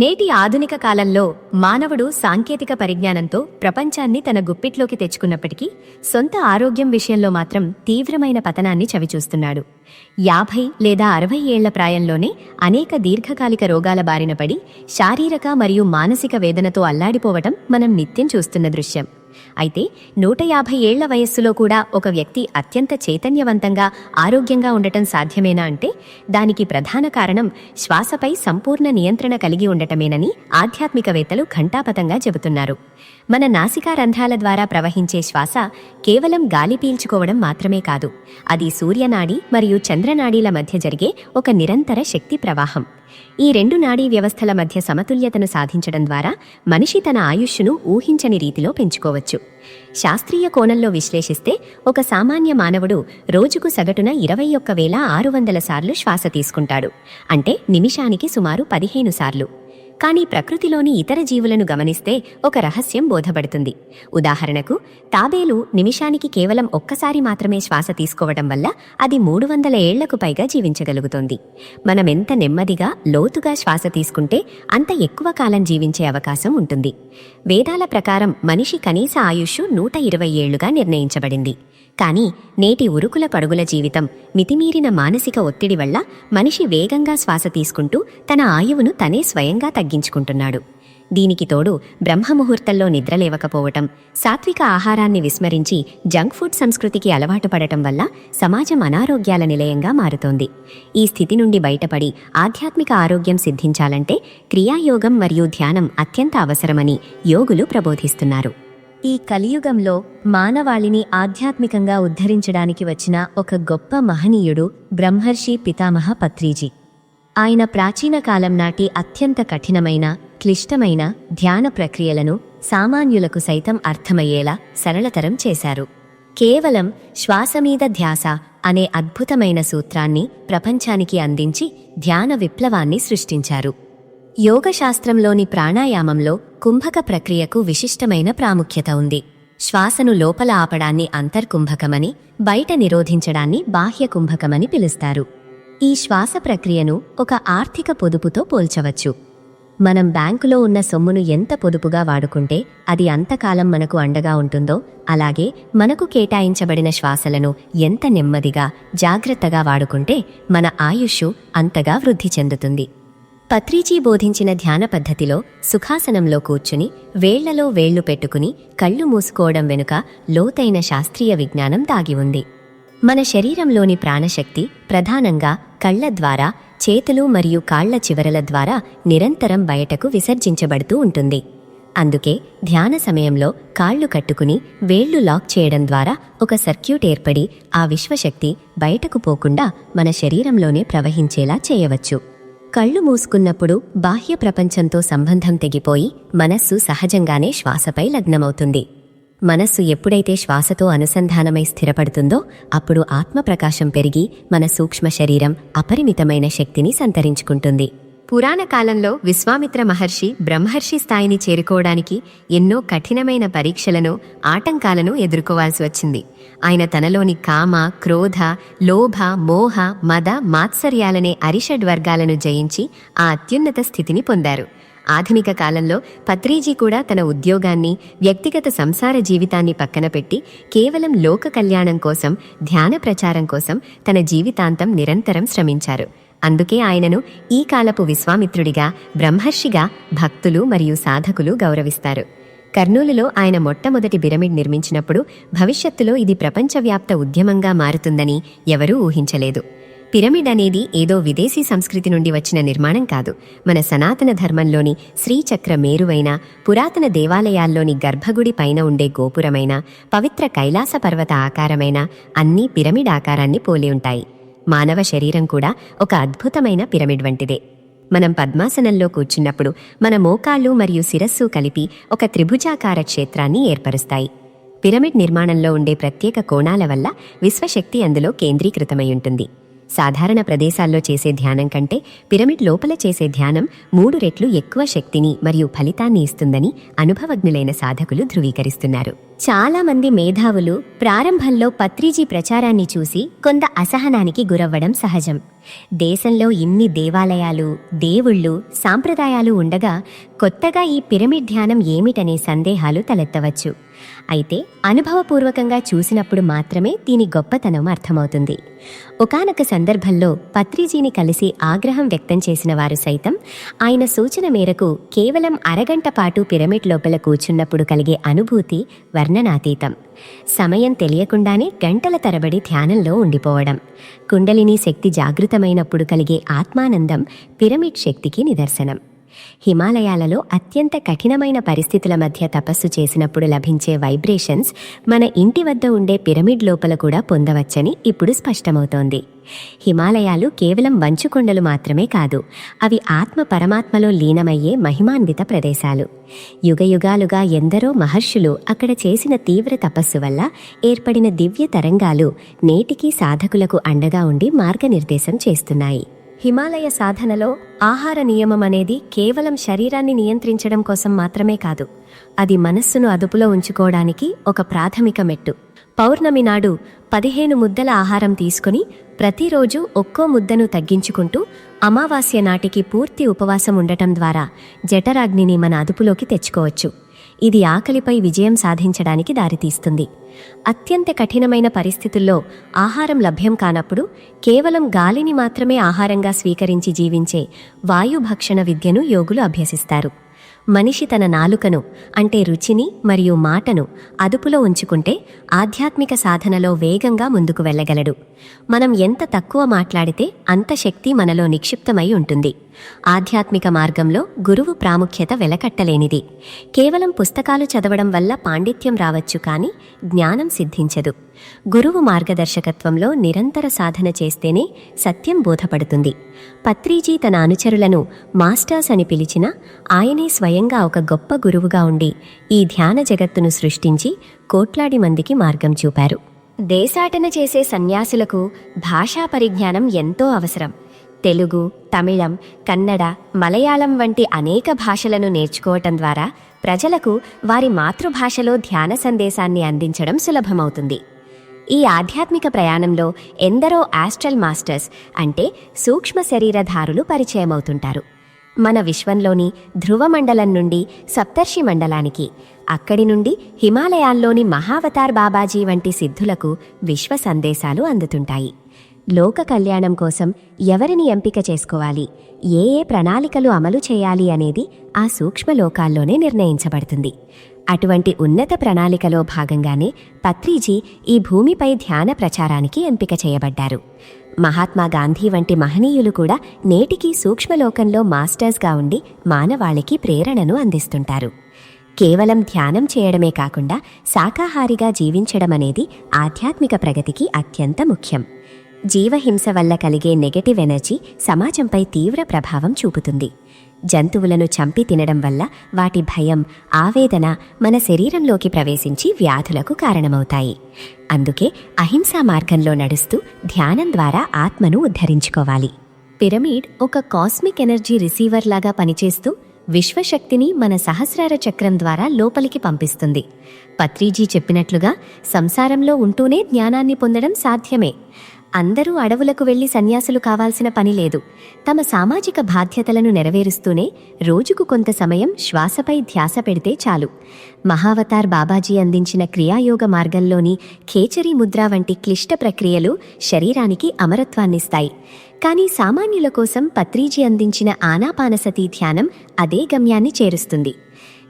నేటి ఆధునిక కాలంలో మానవుడు సాంకేతిక పరిజ్ఞానంతో ప్రపంచాన్ని తన గుప్పిట్లోకి తెచ్చుకున్నప్పటికీ సొంత ఆరోగ్యం విషయంలో మాత్రం తీవ్రమైన పతనాన్ని చవిచూస్తున్నాడు. 50 లేదా 60 ఏళ్ల ప్రాయంలోనే అనేక దీర్ఘకాలిక రోగాల బారిన పడి శారీరక మరియు మానసిక వేదనతో అల్లాడిపోవటం మనం నిత్యం చూస్తున్న దృశ్యం. అయితే 150 ఏళ్ల వయస్సులో కూడా ఒక వ్యక్తి అత్యంత చైతన్యవంతంగా ఆరోగ్యంగా ఉండటం సాధ్యమేనా అంటే దానికి ప్రధాన కారణం శ్వాసపై సంపూర్ణ నియంత్రణ కలిగి ఉండటమేనని ఆధ్యాత్మికవేత్తలు ఘంటాపథంగా చెబుతున్నారు. మన నాసికా రంధ్రాల ద్వారా ప్రవహించే శ్వాస కేవలం గాలి పీల్చుకోవడం మాత్రమే కాదు, అది సూర్యనాడి మరియు చంద్రనాడీల మధ్య జరిగే ఒక నిరంతర శక్తి ప్రవాహం. ఈ రెండు నాడీ వ్యవస్థల మధ్య సమతుల్యతను సాధించడం ద్వారా మనిషి తన ఆయుష్ను ఊహించని రీతిలో పెంచుకోవచ్చు. శాస్త్రీయ కోణంలో విశ్లేషిస్తే ఒక సామాన్య మానవుడు రోజుకు సగటున 21,600 సార్లు శ్వాస తీసుకుంటాడు, అంటే నిమిషానికి సుమారు 15 సార్లు. కానీ ప్రకృతిలోని ఇతర జీవులను గమనిస్తే ఒక రహస్యం బోధపడుతుంది. ఉదాహరణకు తాబేలు నిమిషానికి కేవలం ఒక్కసారి మాత్రమే శ్వాస తీసుకోవడం వల్ల అది 300 ఏళ్లకు పైగా జీవించగలుగుతోంది. మనమెంత నెమ్మదిగా లోతుగా శ్వాస తీసుకుంటే అంత ఎక్కువ కాలం జీవించే అవకాశం ఉంటుంది. వేదాల ప్రకారం మనిషి కనీస ఆయుష్ 120 ఏళ్లుగా నిర్ణయించబడింది. కానీ నేటి ఉరుకుల పరుగుల జీవితం, మితిమీరిన మానసిక ఒత్తిడి వల్ల మనిషి వేగంగా శ్వాస తీసుకుంటూ తన ఆయువును తనే స్వయంగా తగ్గించుకుంటున్నాడు. దీనికి తోడు బ్రహ్మముహూర్తంలో నిద్రలేవకపోవటం, సాత్విక ఆహారాన్ని విస్మరించి జంక్ ఫుడ్ సంస్కృతికి అలవాటు పడటం వల్ల సమాజం అనారోగ్యాల నిలయంగా మారుతోంది. ఈ స్థితి నుండి బయటపడి ఆధ్యాత్మిక ఆరోగ్యం సిద్ధించాలంటే క్రియాయోగం మరియు ధ్యానం అత్యంత అవసరమని యోగులు ప్రబోధిస్తున్నారు. ఈ కలియుగంలో మానవాళిని ఆధ్యాత్మికంగా ఉద్ధరించడానికి వచ్చిన ఒక గొప్ప మహనీయుడు బ్రహ్మర్షి పితామహ పత్రిజీ. ఆయన ప్రాచీన కాలం నాటి అత్యంత కఠినమైన, క్లిష్టమైన ధ్యాన ప్రక్రియలను సామాన్యులకు సైతం అర్థమయ్యేలా సరళతరం చేశారు. కేవలం శ్వాస మీద ధ్యాస అనే అద్భుతమైన సూత్రాన్ని ప్రపంచానికి అందించి ధ్యాన విప్లవాన్ని సృష్టించారు. యోగశాస్త్రంలోని ప్రాణాయామంలో కుంభక ప్రక్రియకు విశిష్టమైన ప్రాముఖ్యత ఉంది. శ్వాసను లోపల ఆపడాన్ని అంతర్కుంభకమని, బయట నిరోధించడాన్ని బాహ్య కుంభకమని పిలుస్తారు. ఈ శ్వాస ప్రక్రియను ఒక ఆర్థిక పొదుపుతో పోల్చవచ్చు. మనం బ్యాంకులో ఉన్న సొమ్మును ఎంత పొదుపుగా వాడుకుంటే అది అంతకాలం మనకు అండగా ఉంటుందో, అలాగే మనకు కేటాయించబడిన శ్వాసలను ఎంత నెమ్మదిగా, జాగ్రత్తగా వాడుకుంటే మన ఆయుష్ అంతగా వృద్ధి చెందుతుంది. పత్రిజీ బోధించిన ధ్యాన పద్ధతిలో సుఖాసనంలో కూర్చుని వేళ్లలో వేళ్లు పెట్టుకుని కళ్ళు మూసుకోవడం వెనుక లోతైన శాస్త్రీయ విజ్ఞానం దాగి ఉంది. మన శరీరంలోని ప్రాణశక్తి ప్రధానంగా కళ్ల ద్వారా, చేతులు మరియు కాళ్ల చివరల ద్వారా నిరంతరం బయటకు విసర్జించబడుతూ ఉంటుంది. అందుకే ధ్యాన సమయంలో కాళ్లు కట్టుకుని వేళ్లు లాక్ చేయడం ద్వారా ఒక సర్క్యూట్ ఏర్పడి ఆ విశ్వశక్తి బయటకు పోకుండా మన శరీరంలోనే ప్రవహించేలా చేయవచ్చు. కళ్ళు మూసుకున్నప్పుడు బాహ్య ప్రపంచంతో సంబంధం తెగిపోయి మనస్సు సహజంగానే శ్వాసపై లగ్నమవుతుంది. మనస్సు ఎప్పుడైతే శ్వాసతో అనుసంధానమై స్థిరపడుతుందో అప్పుడు ఆత్మప్రకాశం పెరిగి మన సూక్ష్మ శరీరం అపరిమితమైన శక్తిని సంతరించుకుంటుంది. పురాణ కాలంలో విశ్వామిత్ర మహర్షి బ్రహ్మర్షి స్థాయిని చేరుకోవడానికి ఎన్నో కఠినమైన పరీక్షలను, ఆటంకాలను ఎదుర్కోవాల్సి వచ్చింది. ఆయన తనలోని కామ, క్రోధ, లోభ, మోహ, మద, మాత్సర్యాలనే అరిషడ్వర్గాలను జయించి ఆ అత్యున్నత స్థితిని పొందారు. ఆధునిక కాలంలో పత్రిజీ కూడా తన ఉద్యోగాన్ని, వ్యక్తిగత సంసార జీవితాన్ని పక్కన పెట్టి కేవలం లోక కళ్యాణం కోసం, ధ్యాన ప్రచారం కోసం తన జీవితాంతం నిరంతరం శ్రమించారు. అందుకే ఆయనను ఈ కాలపు విశ్వామిత్రుడిగా, బ్రహ్మర్షిగా భక్తులు మరియు సాధకులు గౌరవిస్తారు. కర్నూలులో ఆయన మొట్టమొదటి పిరమిడ్ నిర్మించినప్పుడు భవిష్యత్తులో ఇది ప్రపంచవ్యాప్త ఉద్యమంగా మారుతుందని ఎవరూ ఊహించలేదు. పిరమిడ్ అనేది ఏదో విదేశీ సంస్కృతి నుండి వచ్చిన నిర్మాణం కాదు. మన సనాతన ధర్మంలోని శ్రీచక్ర మేరువైన, పురాతన దేవాలయాల్లోని గర్భగుడి పైన ఉండే గోపురమైన, పవిత్ర కైలాస పర్వత ఆకారమైన అన్నీ పిరమిడ్ ఆకారాన్ని పోలి ఉంటాయి. మానవ శరీరం కూడా ఒక అద్భుతమైన పిరమిడ్ వంటిదే. మనం పద్మాసనంలో కూర్చున్నప్పుడు మన మోకాళ్ళు మరియు శిరస్సు కలిపి ఒక త్రిభుజాకార క్షేత్రాన్ని ఏర్పరుస్తాయి. పిరమిడ్ నిర్మాణంలో ఉండే ప్రత్యేక కోణాల వల్ల విశ్వశక్తి అందులో కేంద్రీకృతమై ఉంటుంది. సాధారణ ప్రదేశాల్లో చేసే ధ్యానం కంటే పిరమిడ్ లోపల చేసే ధ్యానం 3 రెట్లు ఎక్కువ శక్తిని మరియు ఫలితాన్ని ఇస్తుందని అనుభవజ్ఞులైన సాధకులు ధృవీకరిస్తున్నారు. చాలా మంది మేధావులు ప్రారంభంలో పత్రిజీ ప్రచారాన్ని చూసి కొంత అసహనానికి గురవ్వడం సహజం. దేశంలో ఇన్ని దేవాలయాలు, దేవుళ్ళు, సాంప్రదాయాలు ఉండగా కొత్తగా ఈ పిరమిడ్ ధ్యానం ఏమిటనే సందేహాలు తలెత్తవచ్చు. అయితే అనుభవపూర్వకంగా చూసినప్పుడు మాత్రమే దీని గొప్పతనం అర్థమవుతుంది. ఒకానొక సందర్భంలో పత్రిజీని కలిసి ఆగ్రహం వ్యక్తం చేసిన వారు సైతం ఆయన సూచన మేరకు కేవలం అరగంట పాటు పిరమిడ్ లోపల కూర్చున్నప్పుడు కలిగే అనుభూతి వర్ణనాతీతం. సమయం తెలియకుండానే గంటల తరబడి ధ్యానంలో ఉండిపోవడం, కుండలిని శక్తి జాగృతమైనప్పుడు కలిగే ఆత్మానందం పిరమిడ్ శక్తికి నిదర్శనం. హిమాలయాలలో అత్యంత కఠినమైన పరిస్థితుల మధ్య తపస్సు చేసినప్పుడు లభించే వైబ్రేషన్స్ మన ఇంటి వద్ద ఉండే పిరమిడ్ లోపల కూడా పొందవచ్చని ఇప్పుడు స్పష్టమవుతోంది. హిమాలయాలు కేవలం మంచుకొండలు మాత్రమే కాదు, అవి ఆత్మ పరమాత్మలో లీనమయ్యే మహిమాన్విత ప్రదేశాలు. యుగయుగాలుగా ఎందరో మహర్షులు అక్కడ చేసిన తీవ్ర తపస్సు వల్ల ఏర్పడిన దివ్య తరంగాలు నేటికీ సాధకులకు అండగా ఉండి మార్గనిర్దేశం చేస్తున్నాయి. హిమాలయ సాధనలో ఆహార నియమం అనేది కేవలం శరీరాన్ని నియంత్రించడం కోసం మాత్రమే కాదు, అది మనస్సును అదుపులో ఉంచుకోవడానికి ఒక ప్రాథమిక మెట్టు. పౌర్ణమి నాడు 15 ముద్దల ఆహారం తీసుకుని ప్రతిరోజు ఒక్కో ముద్దను తగ్గించుకుంటూ అమావాస్య నాటికి పూర్తి ఉపవాసం ఉండటం ద్వారా జఠరాగ్నిని మన అదుపులోకి తెచ్చుకోవచ్చు. ఇది ఆకలిపై విజయం సాధించడానికి దారితీస్తుంది. అత్యంత కఠినమైన పరిస్థితుల్లో ఆహారం లభ్యం కానప్పుడు కేవలం గాలిని మాత్రమే ఆహారంగా స్వీకరించి జీవించే వాయుభక్షణ విద్యను యోగులు అభ్యసిస్తారు. మనిషి తన నాలుకను అంటే రుచిని మరియు మాటను అదుపులో ఉంచుకుంటే ఆధ్యాత్మిక సాధనలో వేగంగా ముందుకు వెళ్ళగలడు. మనం ఎంత తక్కువ మాట్లాడితే అంత శక్తి మనలో నిక్షిప్తమై ఉంటుంది. ఆధ్యాత్మిక మార్గంలో గురువు ప్రాముఖ్యత వెలకట్టలేనిది. కేవలం పుస్తకాలు చదవడం వల్ల పాండిత్యం రావచ్చు, కానీ జ్ఞానం సిద్ధించదు. గురువు మార్గదర్శకత్వంలో నిరంతర సాధన చేస్తేనే సత్యం బోధపడుతుంది. పత్రిజీ తన అనుచరులను మాస్టర్స్ అని పిలిచినా ఆయనే స్వయంగా ఒక గొప్ప గురువుగా ఉండి ఈ ధ్యాన జగత్తును సృష్టించి కోట్లాది మందికి మార్గం చూపారు. దేశాటన చేసే సన్యాసులకు భాషా పరిజ్ఞానం ఎంతో అవసరం. తెలుగు, తమిళం, కన్నడ, మలయాళం వంటి అనేక భాషలను నేర్చుకోవటం ద్వారా ప్రజలకు వారి మాతృభాషలో ధ్యాన సందేశాన్ని అందించడం సులభమవుతుంది. ఈ ఆధ్యాత్మిక ప్రయాణంలో ఎందరో ఆస్ట్రల్ మాస్టర్స్ అంటే సూక్ష్మ శరీరధారులు పరిచయమవుతుంటారు. మన విశ్వంలోని ధ్రువమండలం నుండి సప్తర్షి మండలానికి, అక్కడి నుండి హిమాలయాల్లోని మహావతార్ బాబాజీ వంటి సిద్ధులకు విశ్వ సందేశాలు అందుతుంటాయి. లోక కళ్యాణం కోసం ఎవరిని ఎంపిక చేసుకోవాలి, ఏ ఏ ప్రణాళికలు అమలు చేయాలి అనేది ఆ సూక్ష్మలోకాల్లోనే నిర్ణయించబడుతుంది. అటువంటి ఉన్నత ప్రణాళికలో భాగంగానే పత్రిజీ ఈ భూమిపై ధ్యాన ప్రచారానికి ఎంపిక చేయబడ్డారు. మహాత్మా గాంధీ వంటి మహనీయులు కూడా నేటికీ సూక్ష్మలోకంలో మాస్టర్స్గా ఉండి మానవాళికి ప్రేరణను అందిస్తుంటారు. కేవలం ధ్యానం చేయడమే కాకుండా శాకాహారిగా జీవించడం అనేది ఆధ్యాత్మిక ప్రగతికి అత్యంత ముఖ్యం. జీవహింస వల్ల కలిగే నెగటివ్ ఎనర్జీ సమాజంపై తీవ్ర ప్రభావం చూపుతుంది. జంతువులను చంపి తినడం వల్ల వాటి భయం, ఆవేదన మన శరీరంలోకి ప్రవేశించి వ్యాధులకు కారణమవుతాయి. అందుకే అహింసా మార్గంలో నడుస్తూ ధ్యానం ద్వారా ఆత్మను ఉద్ధరించుకోవాలి. పిరమిడ్ ఒక కాస్మిక్ ఎనర్జీ రిసీవర్ లాగా పనిచేస్తూ విశ్వశక్తిని మన సహస్రార చక్రం ద్వారా లోపలికి పంపిస్తుంది. పత్రిజీ చెప్పినట్లుగా సంసారంలో ఉంటూనే జ్ఞానాన్ని పొందడం సాధ్యమే. అందరూ అడవులకు వెళ్లి సన్యాసులు కావాల్సిన పని లేదు. తమ సామాజిక బాధ్యతలను నెరవేరుస్తూనే రోజుకు కొంత సమయం శ్వాసపై ధ్యాస పెడితే చాలు. మహావతార్ బాబాజీ అందించిన క్రియాయోగ మార్గంలోని ఖేచరీ ముద్ర వంటి క్లిష్ట ప్రక్రియలు శరీరానికి అమరత్వాన్నిస్తాయి. కానీ సామాన్యుల కోసం పత్రిజీ అందించిన ఆనాపానసతి ధ్యానం అదే గమ్యాన్ని చేరుస్తుంది.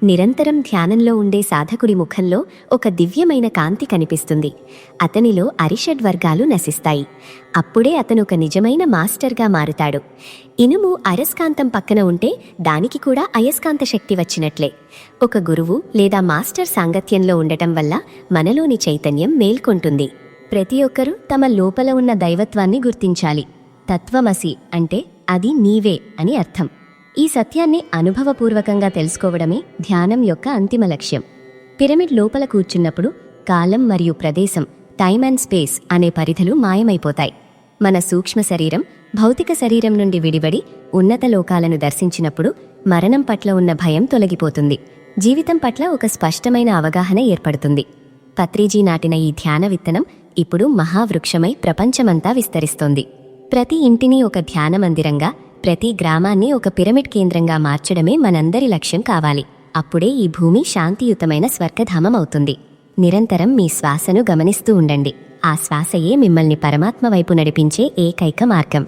నిరంతరం ధ్యానంలో ఉండే సాధకుడి ముఖంలో ఒక దివ్యమైన కాంతి కనిపిస్తుంది. అతనిలో అరిషడ్ వర్గాలు నశిస్తాయి. అప్పుడే అతను ఒక నిజమైన మాస్టర్గా మారుతాడు. ఇనుము అయస్కాంతం పక్కన ఉంటే దానికి కూడా అయస్కాంత శక్తి వచ్చినట్లే. ఒక గురువు లేదా మాస్టర్ సాంగత్యంలో ఉండటం వల్ల మనలోని చైతన్యం మేల్కొంటుంది. ప్రతి ఒక్కరూ తమ లోపల ఉన్న దైవత్వాన్ని గుర్తించాలి. తత్వమసి అంటే అది నీవే అని అర్థం. ఈ సత్యాన్ని అనుభవపూర్వకంగా తెలుసుకోవడమే ధ్యానం యొక్క అంతిమ లక్ష్యం. పిరమిడ్ లోపల కూర్చున్నప్పుడు కాలం మరియు ప్రదేశం, టైమ్ అండ్ స్పేస్ అనే పరిధులు మాయమైపోతాయి. మన సూక్ష్మ శరీరం భౌతిక శరీరం నుండి విడిబడి ఉన్నత లోకాలను దర్శించినప్పుడు మరణం పట్ల ఉన్న భయం తొలగిపోతుంది. జీవితం పట్ల ఒక స్పష్టమైన అవగాహన ఏర్పడుతుంది. పత్రిజీ నాటిన ఈ ధ్యాన విత్తనం ఇప్పుడు మహావృక్షమై ప్రపంచమంతా విస్తరిస్తోంది. ప్రతి ఇంటిని ఒక ధ్యాన మందిరంగా, ప్రతి గ్రామాన్ని ఒక పిరమిడ్ కేంద్రంగా మార్చడమే మనందరి లక్ష్యం కావాలి. అప్పుడే ఈ భూమి శాంతియుతమైన స్వర్గధామం అవుతుంది. నిరంతరం మీ శ్వాసను గమనిస్తూ ఉండండి. ఆ శ్వాసయే మిమ్మల్ని పరమాత్మ వైపు నడిపించే ఏకైక మార్గం.